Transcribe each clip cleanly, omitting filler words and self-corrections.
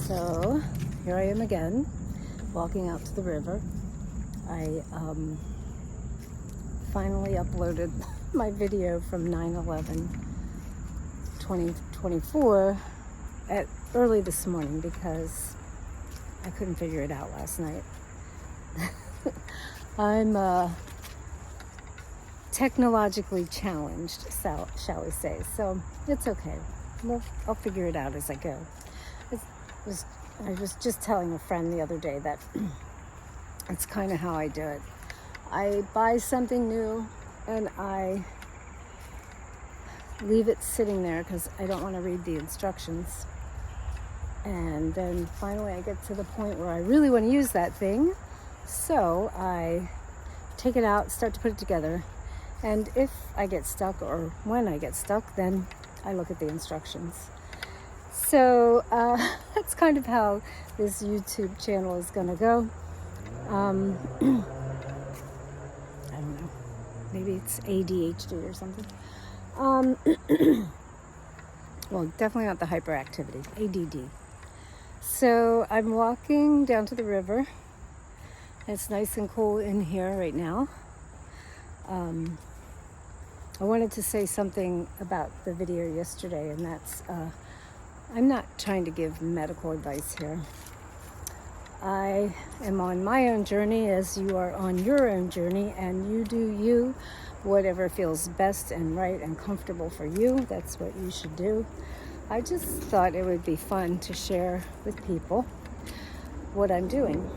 So here I am again, walking out to the river. I finally uploaded my video from 9/11/2024 at early this morning because I couldn't figure it out last night. I'm technologically challenged, shall we say, so it's okay. I'll figure it out as I go. I was just telling a friend the other day that it's kind of how I do it. I buy something new and I leave it sitting there because I don't want to read the instructions. And then finally I get to the point where I really want to use that thing. So I take it out, start to put it together. And if I get stuck or when I get stuck, then I look at the instructions. So that's kind of how this YouTube channel is going to go. I don't know. Maybe it's ADHD or something. Well, definitely not the hyperactivity, ADD. So I'm walking down to the river. It's nice and cool in here right now. I wanted to say something about the video yesterday, and that's I'm not trying to give medical advice here. I am on my own journey as you are on your own journey, and you do you, whatever feels best and right and comfortable for you. That's what you should do. I just thought it would be fun to share with people what I'm doing.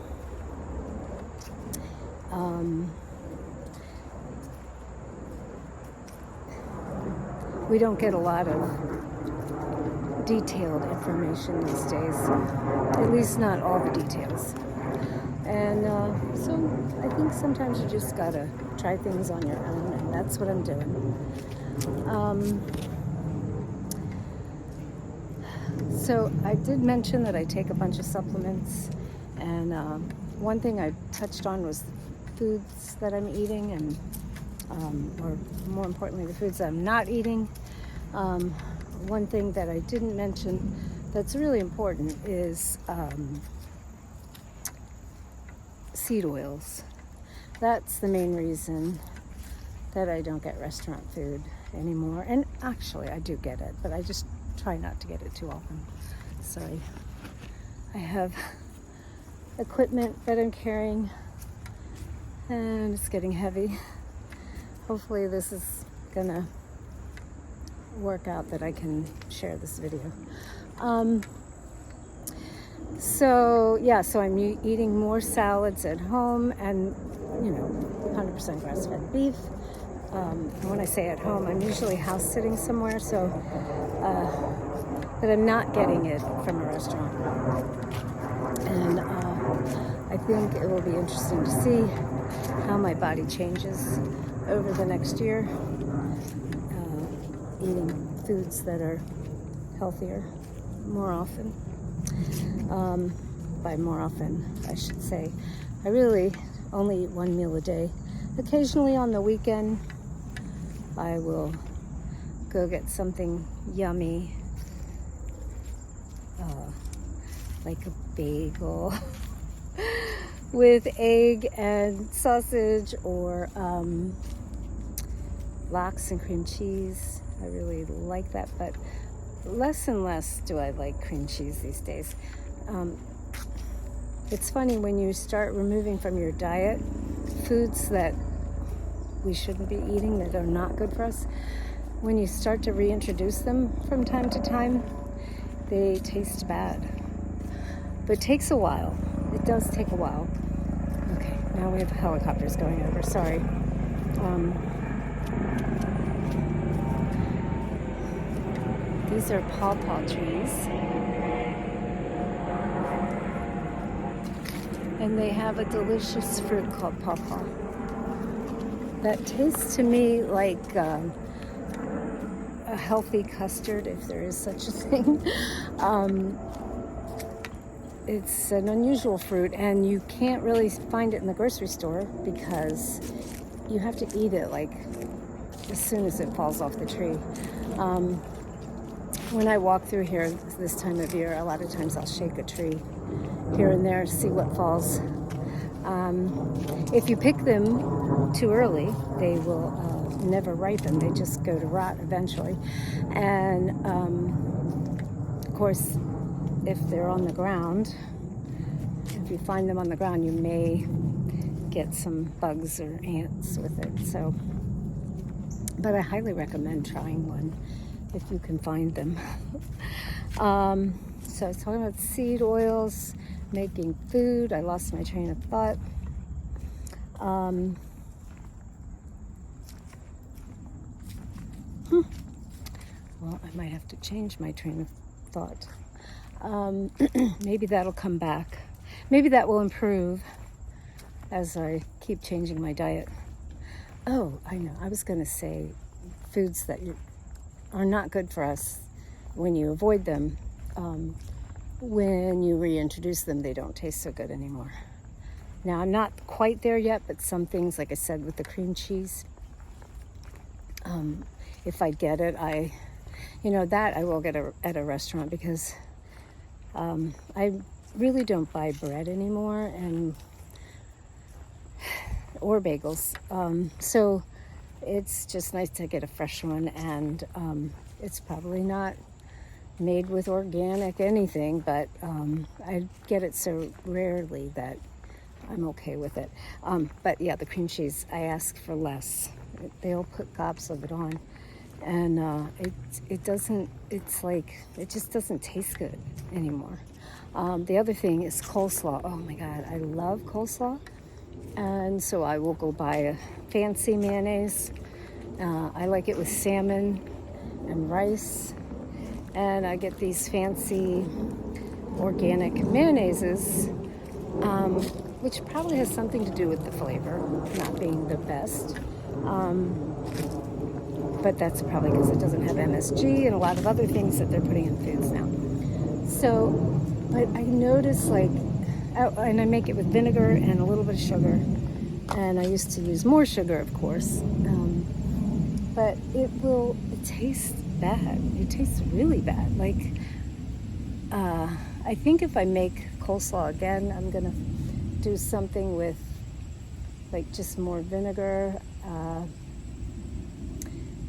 We don't get a lot of detailed information these days, at least not all the details. And so I think sometimes you just gotta try things on your own, and that's what I'm doing. So I did mention that I take a bunch of supplements, and one thing I touched on was the foods that I'm eating, and or more importantly, the foods that I'm not eating. One thing that I didn't mention that's really important is seed oils. That's the main reason that I don't get restaurant food anymore. And actually, I do get it, but I just try not to get it too often. Sorry. I have equipment that I'm carrying, and it's getting heavy. Hopefully this is gonna work out that I can share this video. So I'm eating more salads at home, and 100% grass-fed beef. And when I say at home, I'm usually house sitting somewhere, so but I'm not getting it from a restaurant. And I think it will be interesting to see how my body changes over the next year, eating foods that are healthier more often. By more often, I should say, I really only eat one meal a day. Occasionally on the weekend, I will go get something yummy, like a bagel with egg and sausage, or lox and cream cheese. I really like that, but less and less do I like cream cheese these days. It's funny when you start removing from your diet foods that we shouldn't be eating, that are not good for us. When you start to reintroduce them from time to time, they taste bad. But it takes a while. It does take a while. Okay, now we have helicopters going over. Sorry. These are pawpaw trees. And they have a delicious fruit called pawpaw that tastes to me like a healthy custard, if there is such a thing. It's an unusual fruit, and you can't really find it in the grocery store because you have to eat it like as soon as it falls off the tree. when I walk through here this time of year, a lot of times I'll shake a tree here and there to see what falls. If you pick them too early, they will never ripen. They just go to rot eventually. And of course, if they're on the ground, if you find them on the ground, you may get some bugs or ants with it. So, but I highly recommend trying one if you can find them. So I was talking about seed oils, making food. I lost my train of thought. Well, I might have to change my train of thought. Maybe that'll come back. Maybe that will improve as I keep changing my diet. Oh, I know. I was going to say foods that are not good for us when you avoid them. When you reintroduce them, they don't taste so good anymore. Now, I'm not quite there yet, but some things, like I said, with the cream cheese, if I get it, that I will get at a restaurant, because I really don't buy bread anymore or bagels. So it's just nice to get a fresh one, and it's probably not made with organic anything, but I get it so rarely that I'm okay with it. But yeah, the cream cheese, I ask for less. They'll put gobs of it on, and it just doesn't taste good anymore. The other thing is coleslaw. Oh my God, I love coleslaw. And so I will go buy a fancy mayonnaise. I like it with salmon and rice. And I get these fancy organic mayonnaises, which probably has something to do with the flavor not being the best. But that's probably because it doesn't have MSG and a lot of other things that they're putting in foods now. So, but I notice and I make it with vinegar and a little bit of sugar. And I used to use more sugar, of course. But it tastes bad. It tastes really bad. I think if I make coleslaw again, I'm gonna do something with just more vinegar,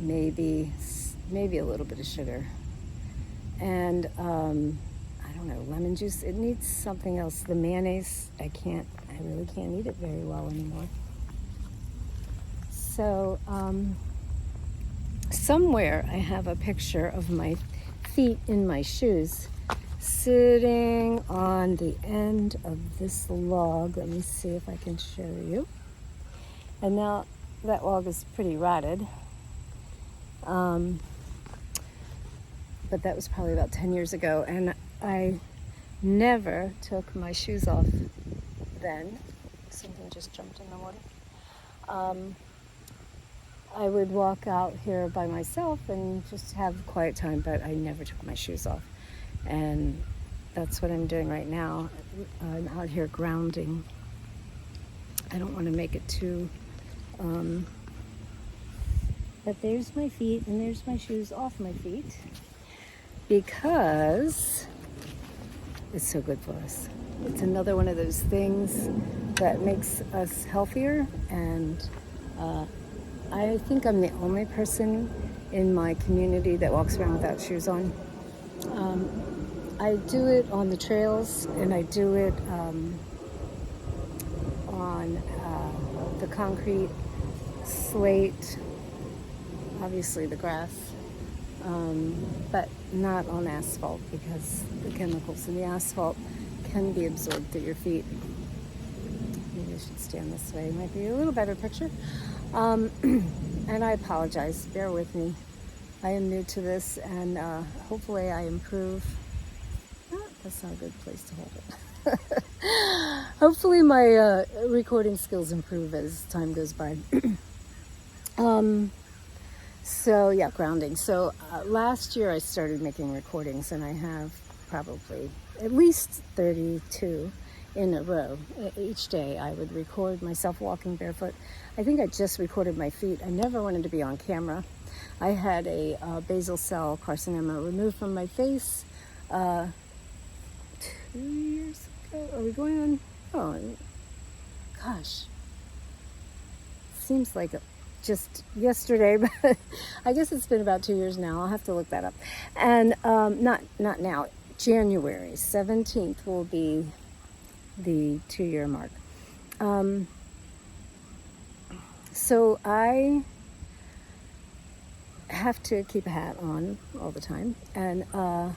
maybe a little bit of sugar, and I don't know, lemon juice. It needs something else. The mayonnaise, I really can't eat it very well anymore. So somewhere I have a picture of my feet in my shoes sitting on the end of this log. Let me see if I can show you. And now that log is pretty rotted. But that was probably about 10 years ago, and I never took my shoes off then. Something just jumped in the water. I would walk out here by myself and just have quiet time, but I never took my shoes off. And that's what I'm doing right now. I'm out here grounding. I don't want to make it too... But there's my feet, and there's my shoes off my feet, because it's so good for us. It's another one of those things that makes us healthier, and I think I'm the only person in my community that walks around without shoes on. I do it on the trails, and I do it on the concrete, slate, obviously the grass, but not on asphalt, because the chemicals in the asphalt can be absorbed through your feet. Maybe I should stand this way. It might be a little better picture. And I apologize. Bear with me. I am new to this, and hopefully I improve. That's not a good place to hold it. Hopefully my recording skills improve as time goes by. So yeah, grounding. So last year I started making recordings, and I have probably at least 32 in a row. Each day I would record myself walking barefoot. I think I just recorded my feet. I never wanted to be on camera. I had a basal cell carcinoma removed from my face 2 years ago. Are we going on? Oh, gosh. Seems like just yesterday, but I guess it's been about 2 years now. I'll have to look that up. And not now. January 17th will be the 2-year mark. So I have to keep a hat on all the time, and I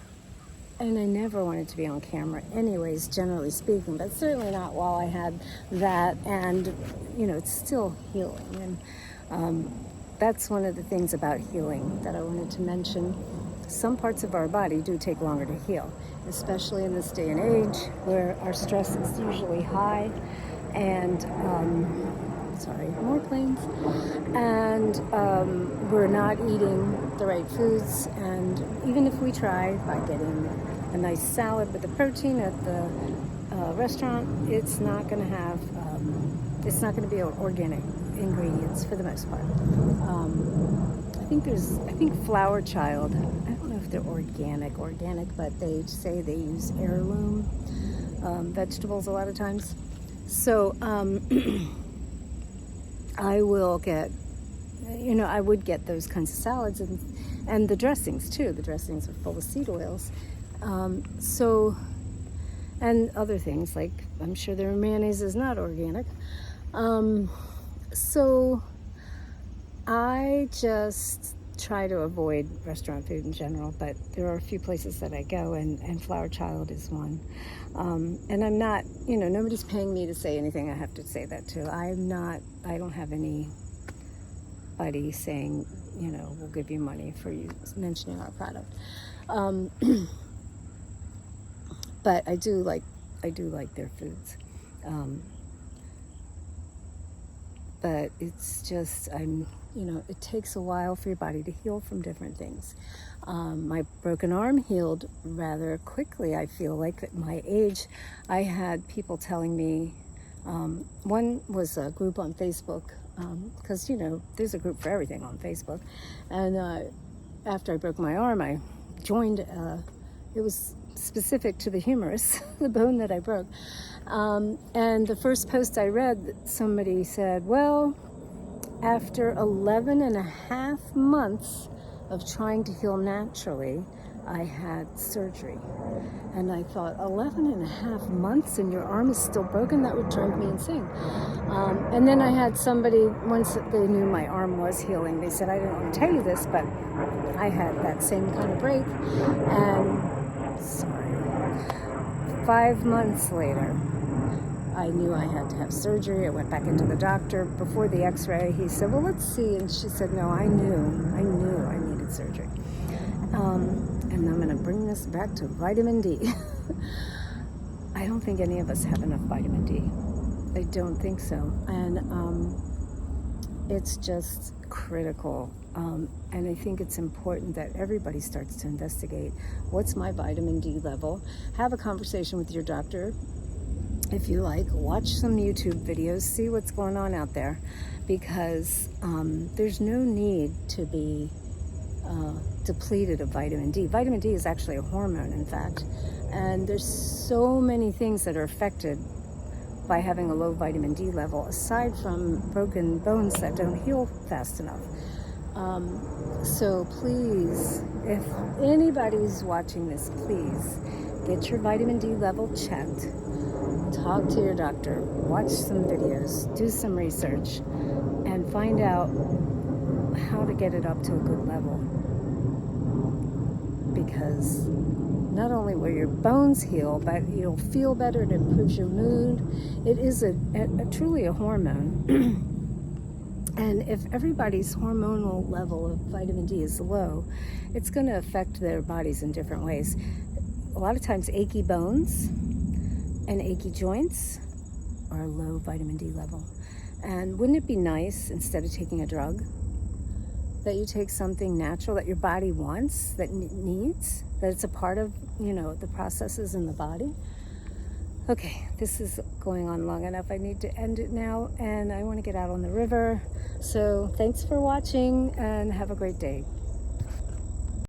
never wanted to be on camera anyways, generally speaking, but certainly not while I had that. And it's still healing, and that's one of the things about healing that I wanted to mention. Some parts of our body do take longer to heal, especially in this day and age where our stress is usually high, and more planes, and we're not eating the right foods. And even if we try by getting a nice salad with the protein at the restaurant, it's not going to have it's not going to be organic ingredients for the most part. I think Flower Child, I don't know if they're organic, but they say they use heirloom vegetables a lot of times. So I will get, I would get those kinds of salads, and the dressings too. The dressings are full of seed oils. And other things, like I'm sure their mayonnaise is not organic. So I just try to avoid restaurant food in general, but there are a few places that I go, and Flower Child is one. And I'm not, nobody's paying me to say anything. I have to say that too. I don't have anybody saying, we'll give you money for you mentioning our product. But I do like their foods. But it's just, it takes a while for your body to heal from different things. My broken arm healed rather quickly, I feel like, at my age. I had people telling me, one was a group on Facebook, because, there's a group for everything on Facebook. And after I broke my arm, I joined, it was specific to the humerus, the bone that I broke. And the first post I read, somebody said, well, after 11 and a half months of trying to heal naturally, I had surgery. And I thought, 11 and a half months and your arm is still broken? That would drive me insane. And then I had somebody, once they knew my arm was healing, they said, I didn't want to tell you this, but I had that same kind of break. And 5 months later, I knew I had to have surgery. I went back into the doctor. Before the x-ray, he said, well, let's see. And she said, no, I knew I needed surgery. And I'm going to bring this back to vitamin D. I don't think any of us have enough vitamin D. I don't think so. And it's just critical. And I think it's important that everybody starts to investigate, what's my vitamin D level? Have a conversation with your doctor. If you like, watch some YouTube videos, see what's going on out there, because there's no need to be depleted of vitamin D. Vitamin D is actually a hormone, in fact, and there's so many things that are affected by having a low vitamin D level, aside from broken bones that don't heal fast enough. So please, if anybody's watching this, please get your vitamin D level checked. Talk to your doctor, watch some videos, do some research, and find out how to get it up to a good level. Because not only will your bones heal, but you'll feel better. It improves your mood. It is truly a hormone. And if everybody's hormonal level of vitamin D is low, it's going to affect their bodies in different ways. A lot of times achy bones and achy joints are low vitamin D level. And wouldn't it be nice, instead of taking a drug, that you take something natural that your body wants, that needs, that it's a part of, the processes in the body? Okay, this is going on long enough. I need to end it now, and I want to get out on the river. So thanks for watching and have a great day.